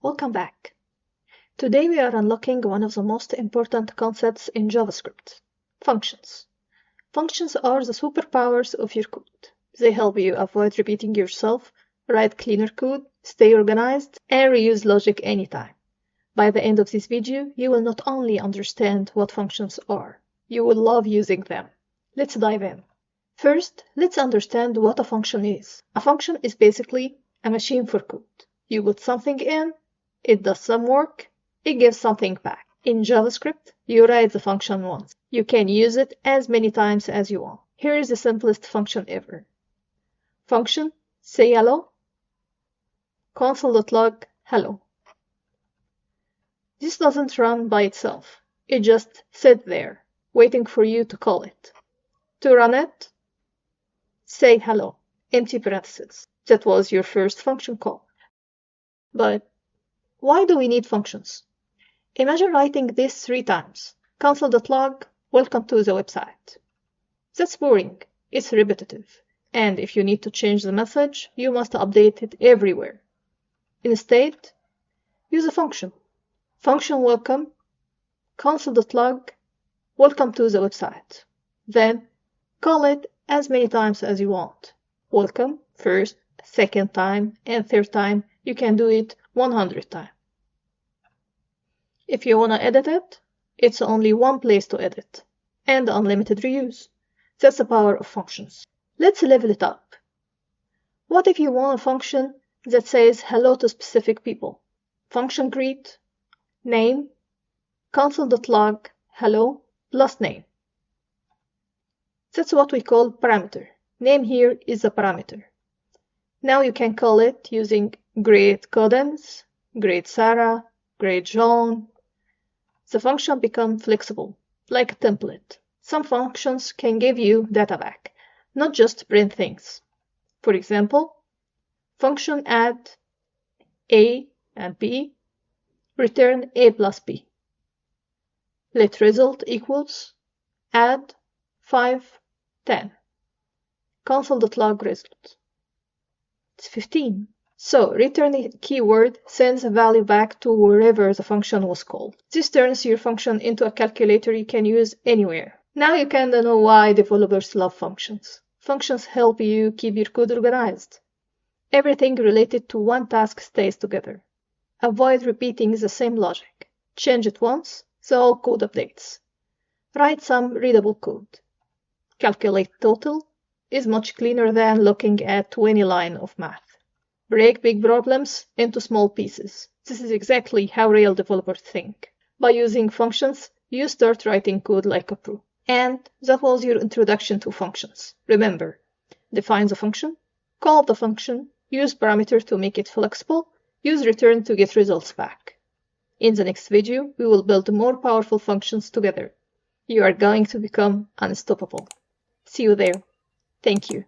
Welcome back. Today we are unlocking one of the most important concepts in JavaScript, functions. Functions are the superpowers of your code. They help you avoid repeating yourself, write cleaner code, stay organized, and reuse logic anytime. By the end of this video, you will not only understand what functions are, you will love using them. Let's dive in. First, let's understand what a function is. A function is basically a machine for code. You put something in, it does some work, it gives something back. In JavaScript, you write the function once. You can use it as many times as you want. Here is the simplest function ever. Function, say hello, console.log hello. This doesn't run by itself. It just sits there, waiting for you to call it. To run it, say hello, empty parentheses. That was your first function call. But why do we need functions? Imagine writing this 3 times. Console.log, welcome to the website. That's boring. It's repetitive. And if you need to change the message, you must update it everywhere. Instead, use a function. Function welcome, console.log, welcome to the website. Then, call it as many times as you want. Welcome, first, second time, and third time. You can do it 100 times. If you want to edit it, it's only one place to edit, and unlimited reuse. That's the power of functions. Let's level it up. What if you want a function that says hello to specific people? Function greet, name, console.log, hello, plus name. That's what we call parameter. Name here is a parameter. Now you can call it using great Codens, great Sarah, great John. The function becomes flexible, like a template. Some functions can give you data back, not just print things. For example, function add a and b, return a plus b. Let result equals add 5, 10. Console.log result. It's 15. So return a keyword sends a value back to wherever the function was called. This turns your function into a calculator you can use anywhere. Now you kinda know why developers love functions. Functions help you keep your code organized. Everything related to one task stays together. Avoid repeating the same logic. Change it once, the whole code updates. Write some readable code. Calculate total is much cleaner than looking at 20 lines of math. Break big problems into small pieces. This is exactly how real developers think. By using functions, you start writing code like a pro. And that was your introduction to functions. Remember, define the function, call the function, use parameter to make it flexible, use return to get results back. In the next video, we will build more powerful functions together. You are going to become unstoppable. See you there. Thank you.